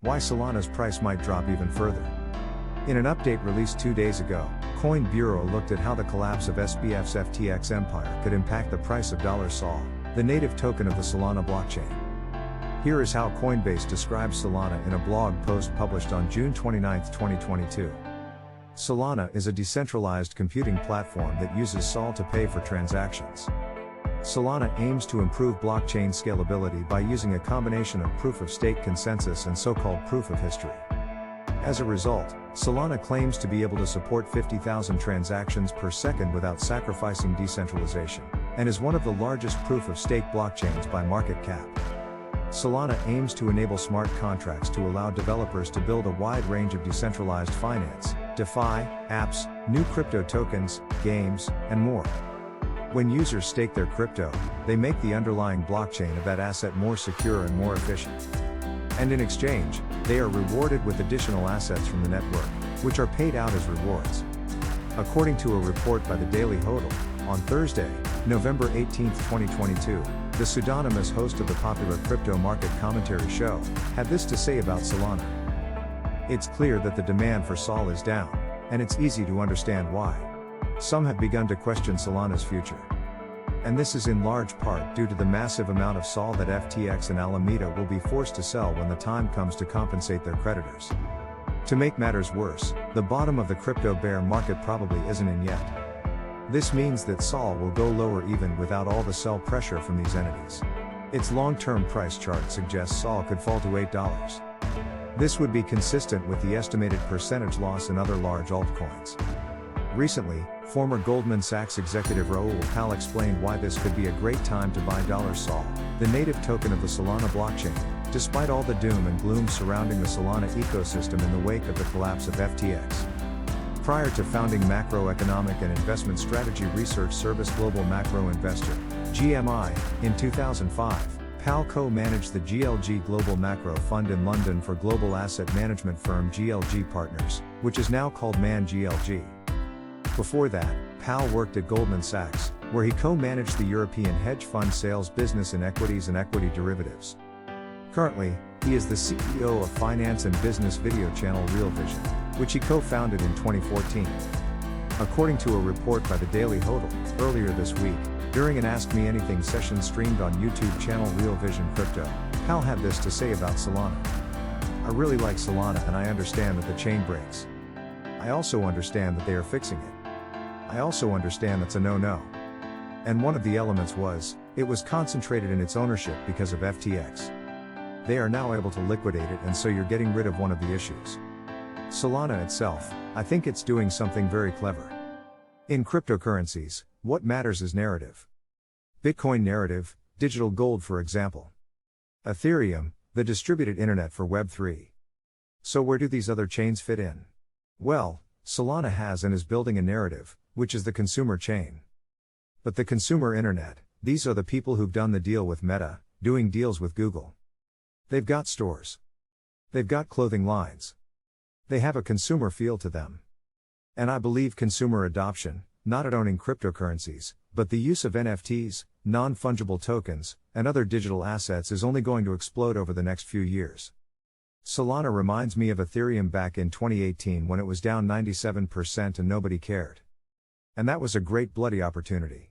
Why Solana's price might drop even further. In an update released 2 days ago, Coin Bureau looked at how the collapse of SBF's FTX empire could impact the price of $Sol, the native token of the Solana blockchain. Here is how Coinbase describes Solana in a blog post published on June 29, 2022. Solana is a decentralized computing platform that uses Sol to pay for transactions. Solana aims to improve blockchain scalability by using a combination of proof-of-stake consensus and so-called proof of history. As a result, Solana claims to be able to support 50,000 transactions per second without sacrificing decentralization, and is one of the largest proof-of-stake blockchains by market cap. Solana aims to enable smart contracts to allow developers to build a wide range of decentralized finance, DeFi, apps, new crypto tokens, games, and more. When users stake their crypto, they make the underlying blockchain of that asset more secure and more efficient. And in exchange, they are rewarded with additional assets from the network, which are paid out as rewards. According to a report by the Daily Hodl, on Thursday, November 18, 2022, the pseudonymous host of the popular crypto market commentary show had this to say about Solana. It's clear that the demand for Sol is down, and it's easy to understand why. Some have begun to question Solana's future. And this is in large part due to the massive amount of Sol that FTX and Alameda will be forced to sell when the time comes to compensate their creditors. To make matters worse, the bottom of the crypto bear market probably isn't in yet. This means that Sol will go lower even without all the sell pressure from these entities. Its long-term price chart suggests Sol could fall to $8. This would be consistent with the estimated percentage loss in other large altcoins. Recently, former Goldman Sachs executive Raoul Pal explained why this could be a great time to buy $Sol, the native token of the Solana blockchain, despite all the doom and gloom surrounding the Solana ecosystem in the wake of the collapse of FTX. Prior to founding macroeconomic and investment strategy research service Global Macro Investor, GMI, in 2005, Pal co-managed the GLG Global Macro Fund in London for global asset management firm GLG Partners, which is now called Man GLG. Before that, Pal worked at Goldman Sachs, where he co-managed the European hedge fund sales business in equities and equity derivatives. Currently, he is the CEO of finance and business video channel Real Vision, which he co-founded in 2014. According to a report by the Daily Hodl, earlier this week, during an Ask Me Anything session streamed on YouTube channel Real Vision Crypto, Pal had this to say about Solana. I really like Solana and I understand that the chain breaks. I also understand that they are fixing it. I also understand that's a no-no. And one of the elements was, it was concentrated in its ownership because of FTX. They are now able to liquidate it and so you're getting rid of one of the issues. Solana itself, I think it's doing something very clever. In cryptocurrencies, what matters is narrative. Bitcoin narrative, digital gold for example. Ethereum, the distributed internet for Web3. So where do these other chains fit in? Well, Solana has and is building a narrative, which is the consumer chain. But the consumer internet, these are the people who've done the deal with Meta, doing deals with Google. They've got stores. They've got clothing lines. They have a consumer feel to them. And I believe consumer adoption, not at owning cryptocurrencies, but the use of NFTs, non-fungible tokens, and other digital assets is only going to explode over the next few years. Solana reminds me of Ethereum back in 2018 when it was down 97% and nobody cared. And that was a great bloody opportunity.